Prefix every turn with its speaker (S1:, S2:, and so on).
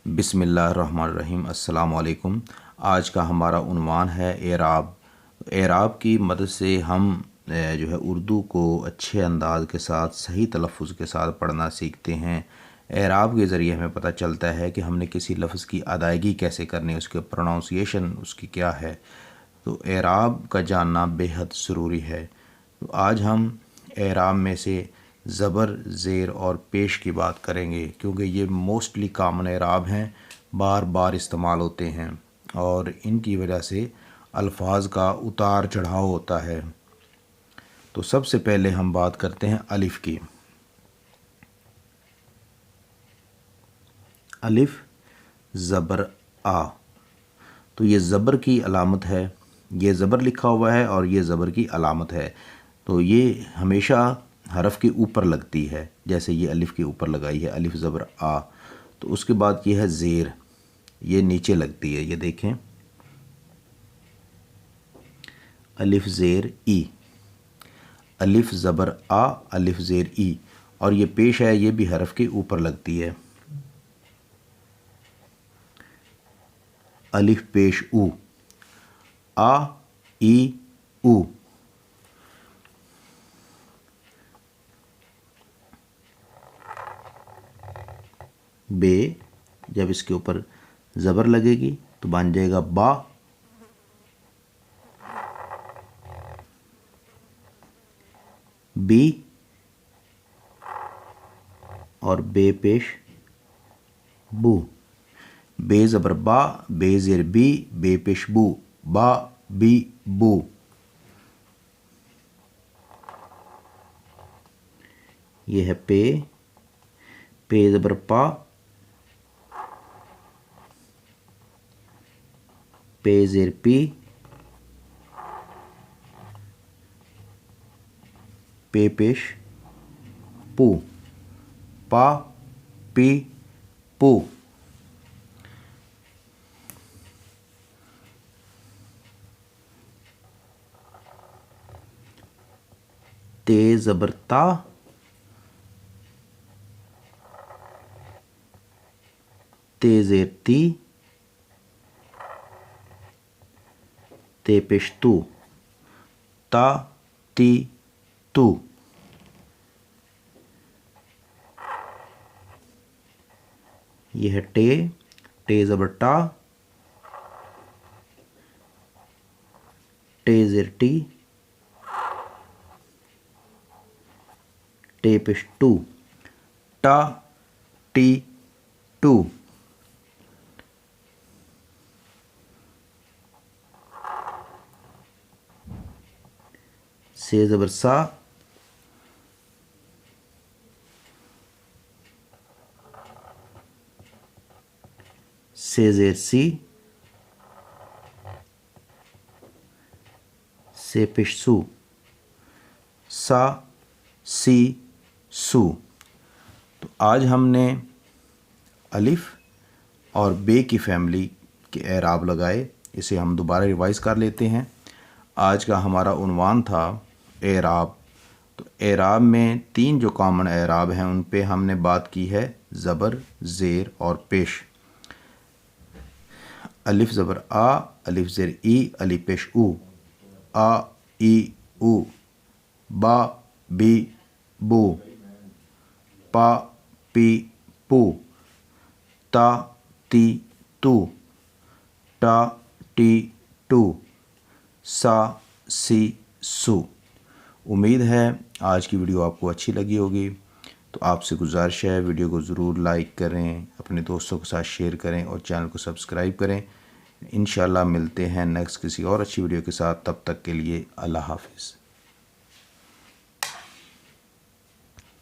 S1: बिस्मिल्लाहिर्रहमानिर्रहीम। अस्सलाम वालेकुम। आज का हमारा उन्वान है एराब। एराब की मदद से हम जो है उर्दू को अच्छे अंदाज के साथ सही तलफ़ुज़ के साथ पढ़ना सीखते हैं। एराब के ज़रिए हमें पता चलता है कि हमने किसी लफ्ज़ की अदायगी कैसे करनी है, उसके प्रोनाउंसिएशन उसकी क्या है। तो एराब का जानना बेहद ज़रूरी है। तो आज हम एराब में से ज़बर, ज़ेर और पेश की बात करेंगे, क्योंकि ये मोस्टली कॉमन एराब हैं, बार बार इस्तेमाल होते हैं और इनकी वजह से अल्फाज का उतार चढ़ाव होता है। तो सबसे पहले हम बात करते हैं अलिफ़ की। अलिफ़ ज़बर आ, तो ये ज़बर की अलामत है। ये ज़बर लिखा हुआ है और ये ज़बर की अलामत है। तो ये हमेशा हरफ के ऊपर लगती है, जैसे ये अलिफ़ के ऊपर लगाई है, अलिफ़ ज़बर आ। तो उसके बाद ये है ज़ेर, ये नीचे लगती है, ये देखें, अलिफ़ ज़ेर ई, अलिफ़ ज़बर आ, अलिफ़ ज़ेर ई। और ये पेश है, ये भी हरफ के ऊपर लगती है, अलिफ़ पेश ऊ, आ ई ऊ। बे, जब इसके ऊपर ज़बर लगेगी तो बन जाएगा बा। बी और बे पेश बू, बे ज़बर बा, बे ज़ेर बी, बे पेश बू, बा बी बू। ये है पे, पे ज़बर पा, पे ज़ेर पी, पे पेश पू, पा पी पू। ते ज़बर ता, ते ज़ेर ती, ते पेश तू, ता ती तू। यह है टे, टे ज़बर टा, टे ज़ेर टी, टे पेश टू, टा टी टू। से ज़बर सा, से ज़ेर सी, से पेश सू, सा सी सू। तो आज हमने अलिफ़ और बे की फ़ैमिली के एराब लगाए। इसे हम दोबारा रिवाइज़ कर लेते हैं। आज का हमारा उन्वान था एराब। तो एराब में तीन जो कॉमन एराब हैं उन पे हमने बात की है, ज़बर, ज़ेर और पेश। अलिफ़ ज़बर आ, अलिफ़ ज़ेर ई, अलिफ़ पेश ऊ, आ ई ऊ, बा बी बू, पा पी पू, ता ती तू, टा टी टू, सा सी सू। उम्मीद है आज की वीडियो आपको अच्छी लगी होगी। तो आपसे गुजारिश है, वीडियो को ज़रूर लाइक करें, अपने दोस्तों के साथ शेयर करें और चैनल को सब्सक्राइब करें। इंशाल्लाह मिलते हैं नेक्स्ट किसी और अच्छी वीडियो के साथ। तब तक के लिए अल्लाह हाफ़िज़।